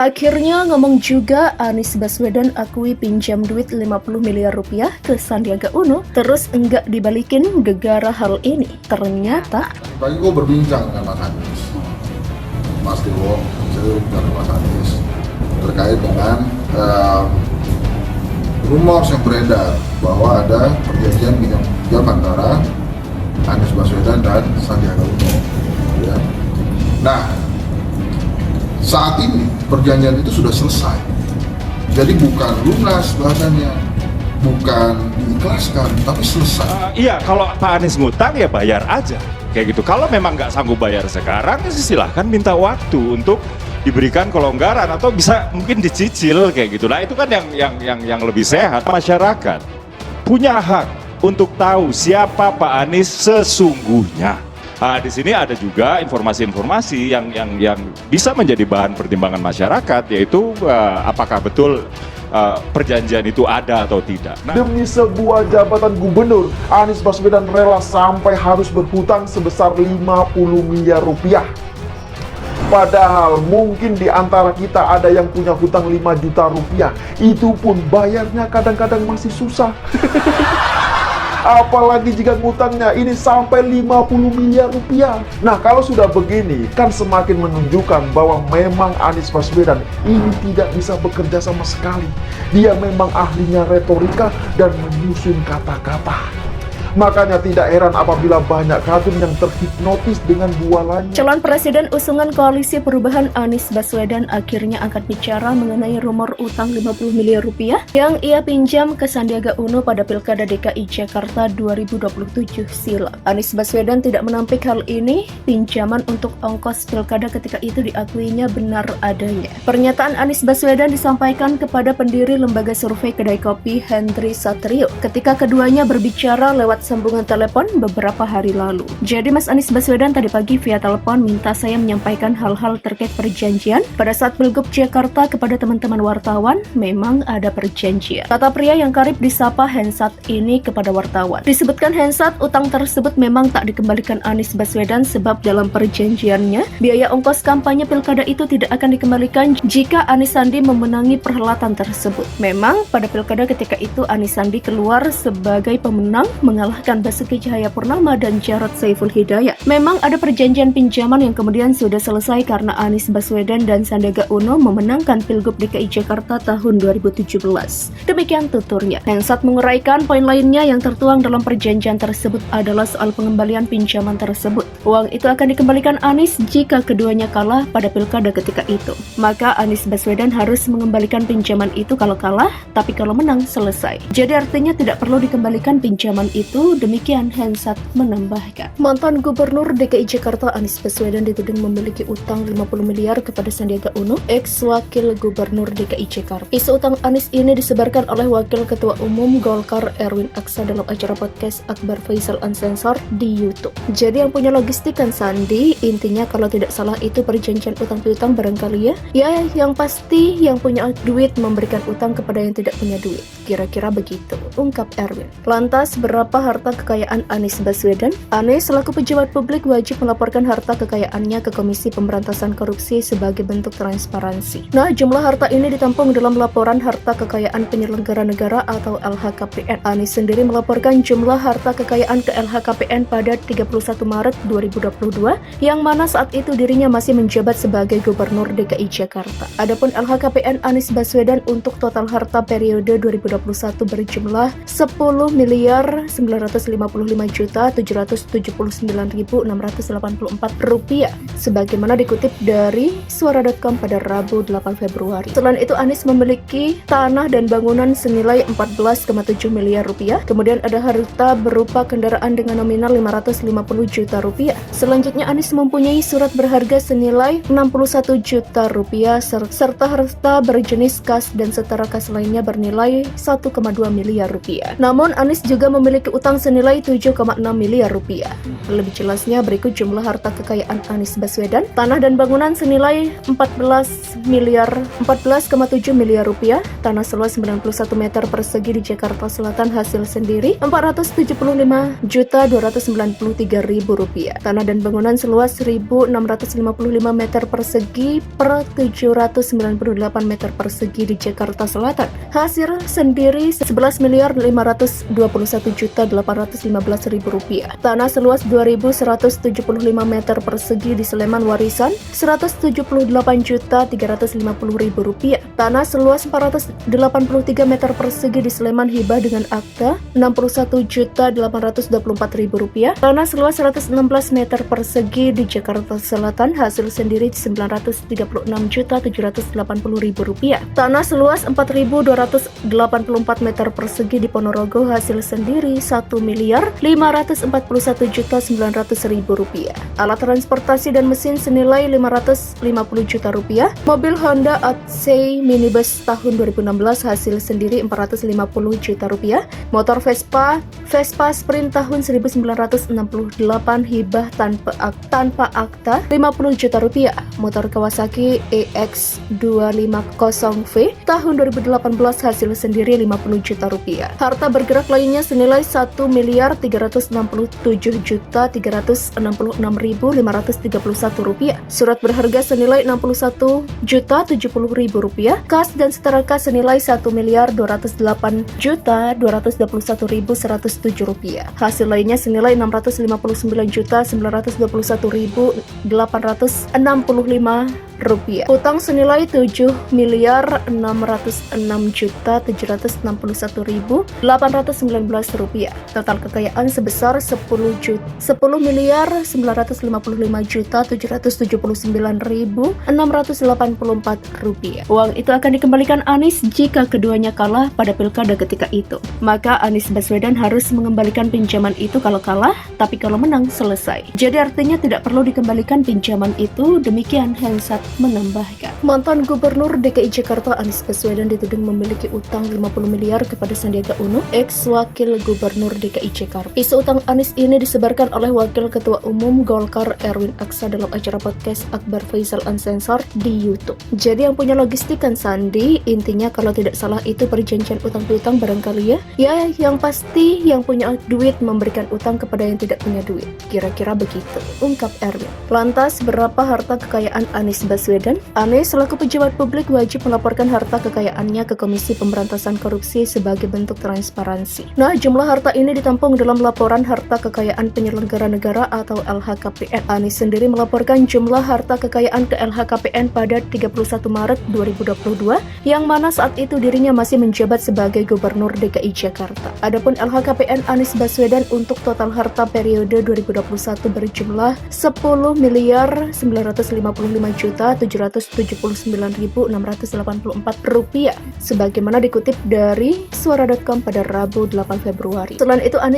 Akhirnya ngomong juga, Anies Baswedan akui pinjam duit 50 miliar rupiah ke Sandiaga Uno, terus enggak dibalikin gegara hal ini. Ternyata Tadi gue berbincang dengan Mas Anies, Mas Dewo, saya dengan Mas Anies terkait dengan rumor yang beredar bahwa ada perjanjian pinjam antara Anies Baswedan dan Sandiaga Uno. Ya. Nah, saat ini perjanjian itu sudah selesai, jadi bukan lunas bahasanya, bukan diikhlaskan, tapi selesai. Iya, kalau Pak Anies ngutang ya bayar aja, kayak gitu. Kalau memang nggak sanggup bayar sekarang, ya silahkan minta waktu untuk diberikan kelonggaran atau bisa mungkin dicicil kayak gitu. Nah itu kan yang lebih sehat. Masyarakat punya hak untuk tahu siapa Pak Anies sesungguhnya. Nah, di sini ada juga informasi-informasi yang bisa menjadi bahan pertimbangan masyarakat, yaitu apakah betul perjanjian itu ada atau tidak. Nah, demi sebuah jabatan gubernur, Anies Baswedan rela sampai harus berhutang sebesar 50 miliar rupiah. Padahal mungkin di antara kita ada yang punya hutang 5 juta rupiah. Itu pun bayarnya kadang-kadang masih susah. Apalagi jika ngutangnya ini sampai 50 miliar rupiah. Nah, kalau sudah begini, kan semakin menunjukkan bahwa memang Anies Baswedan ini tidak bisa bekerja sama sekali. Dia memang ahlinya retorika dan menyusun kata-kata. Makanya tidak heran apabila banyak kader yang terhipnotis dengan bualannya. calon presiden usungan Koalisi Perubahan Anies Baswedan akhirnya angkat bicara mengenai rumor utang 50 miliar rupiah yang ia pinjam ke Sandiaga Uno pada Pilkada DKI Jakarta 2027 silam. Anies Baswedan tidak menampik hal ini, pinjaman untuk ongkos pilkada ketika itu diakuinya benar adanya. Pernyataan Anies Baswedan disampaikan kepada pendiri lembaga survei kedai kopi Hendry Satrio ketika keduanya berbicara lewat sambungan telepon beberapa hari lalu. Jadi Mas Anies Baswedan tadi pagi via telepon minta saya menyampaikan hal-hal terkait perjanjian pada saat Pilgub Jakarta kepada teman-teman wartawan. Memang ada perjanjian, kata pria yang karib disapa Hensat ini kepada wartawan. Disebutkan Hensat, utang tersebut memang tak dikembalikan Anies Baswedan sebab dalam perjanjiannya biaya ongkos kampanye pilkada itu tidak akan dikembalikan jika Anies Sandi memenangi perhelatan tersebut. Memang pada pilkada ketika itu Anies Sandi keluar sebagai pemenang mengalahkan Basuki Cahayapurnama dan Jarod Saiful Hidayat. Memang ada perjanjian pinjaman yang kemudian sudah selesai karena Anies Baswedan dan Sandiaga Uno memenangkan Pilgub DKI Jakarta tahun 2017. Demikian tuturnya. Hensat menguraikan poin lainnya yang tertuang dalam perjanjian tersebut adalah soal pengembalian pinjaman tersebut. Uang itu akan dikembalikan Anies jika keduanya kalah pada pilkada ketika itu. Maka Anies Baswedan harus mengembalikan pinjaman itu kalau kalah, tapi kalau menang selesai. Jadi artinya tidak perlu dikembalikan pinjaman itu. Demikian Hensat menambahkan. Mantan Gubernur DKI Jakarta Anies Baswedan dituding memiliki utang 50 miliar kepada Sandiaga Uno, ex-wakil Gubernur DKI Jakarta. Isu utang Anies ini disebarkan oleh Wakil Ketua Umum Golkar Erwin Aksa dalam acara podcast Akbar Faisal Uncensored di YouTube. Jadi yang punya logistik kan Sandi, intinya kalau tidak salah itu perjanjian utang piutang barangkali ya. Ya yang pasti yang punya duit memberikan utang kepada yang tidak punya duit. Kira-kira begitu, ungkap Erwin. Lantas berapa harta kekayaan Anies Baswedan? Anies selaku pejabat publik wajib melaporkan harta kekayaannya ke Komisi Pemberantasan Korupsi sebagai bentuk transparansi. Nah, jumlah harta ini ditampung dalam laporan harta kekayaan penyelenggara negara atau LHKPN. Anies sendiri melaporkan jumlah harta kekayaan ke LHKPN pada 31 Maret 2022, yang mana saat itu dirinya masih menjabat sebagai Gubernur DKI Jakarta. Adapun LHKPN Anies Baswedan untuk total harta periode 2021 berjumlah 10 miliar 955.779.684 rupiah, sebagaimana dikutip dari suara.com pada Rabu 8 Februari. Selain itu Anies memiliki tanah dan bangunan senilai 14,7 miliar rupiah. Kemudian ada harta berupa kendaraan dengan nominal 550 juta rupiah. Selanjutnya Anies mempunyai surat berharga senilai 61 juta rupiah serta harta berjenis kas dan setara kas lainnya bernilai 1,2 miliar rupiah. Namun Anies juga memiliki utang utang senilai 7,6 miliar rupiah. Lebih jelasnya berikut jumlah harta kekayaan Anies Baswedan. Tanah dan bangunan senilai 14,7 miliar rupiah. Tanah seluas 91 meter persegi di Jakarta Selatan hasil sendiri 475.293.000 rupiah. Tanah dan bangunan seluas 1.655 meter persegi per 798 meter persegi di Jakarta Selatan. Hasil sendiri 11.521.815.000 rupiah. Tanah seluas 2.175 meter persegi di Sleman Warisan 178.350.000 rupiah. Tanah seluas 483 meter persegi di Sleman Hibah dengan akta 61.824.000 rupiah. Tanah seluas 116 meter persegi di Jakarta Selatan hasil sendiri 936.780.000 rupiah. Tanah seluas 4.284 meter persegi di Ponorogo hasil sendiri 1.541.900.000 rupiah. Alat transportasi dan mesin senilai 550 juta rupiah. Mobil Honda Odyssey minibus tahun 2016 hasil sendiri 450 juta rupiah. Motor Vespa Sprint tahun 1968 hibah tanpa akta 50 juta rupiah. Motor Kawasaki EX250V tahun 2018 hasil sendiri 50 juta rupiah. Harta bergerak lainnya senilai 1.367.366.531 rupiah. Surat berharga senilai 61.070.000 rupiah. Kas dan setara kas senilai 1.228.221.107 rupiah. Hasil lainnya senilai 659.991.865 rupiah. Utang senilai 7.666.761.819 rupiah. Total kekayaan sebesar 10.959.779.684 rupiah. Uang itu akan dikembalikan Anies jika keduanya kalah pada pilkada ketika itu. Maka Anies Baswedan harus mengembalikan pinjaman itu kalau kalah, tapi kalau menang selesai. Jadi artinya tidak perlu dikembalikan pinjaman itu, demikian Hensat menambahkan. Mantan Gubernur DKI Jakarta Anies Baswedan dituding memiliki utang 50 miliar kepada Sandiaga Uno, ex-wakil Gubernur DKI Jakarta. Isu utang Anies ini disebarkan oleh Wakil Ketua Umum Golkar Erwin Aksa dalam acara podcast Akbar Faisal Uncensored di YouTube. Jadi yang punya logistik kan Sandi, intinya kalau tidak salah itu perjanjian utang piutang barangkali ya. Ya, yang pasti yang punya duit memberikan utang kepada yang tidak punya duit. Kira-kira begitu, ungkap Erwin. Lantas, berapa harta kekayaan Anies Baswedan? Anies selaku pejabat publik wajib melaporkan harta kekayaannya ke Komisi Pemberantasan Korupsi sebagai bentuk transparansi. Nah, jumlah harta ini ditampung dalam laporan harta kekayaan penyelenggara negara atau LHKPN. Anies sendiri melaporkan jumlah harta kekayaan ke LHKPN pada 31 Maret 2022, yang mana saat itu dirinya masih menjabat sebagai Gubernur DKI Jakarta. Adapun LHKPN Anies Baswedan untuk total harta periode 2021 berjumlah 10.955.779.684 rupiah, sebagaimana dikutip dari suara.com pada Rabu 8 Februari. Selain itu, Anies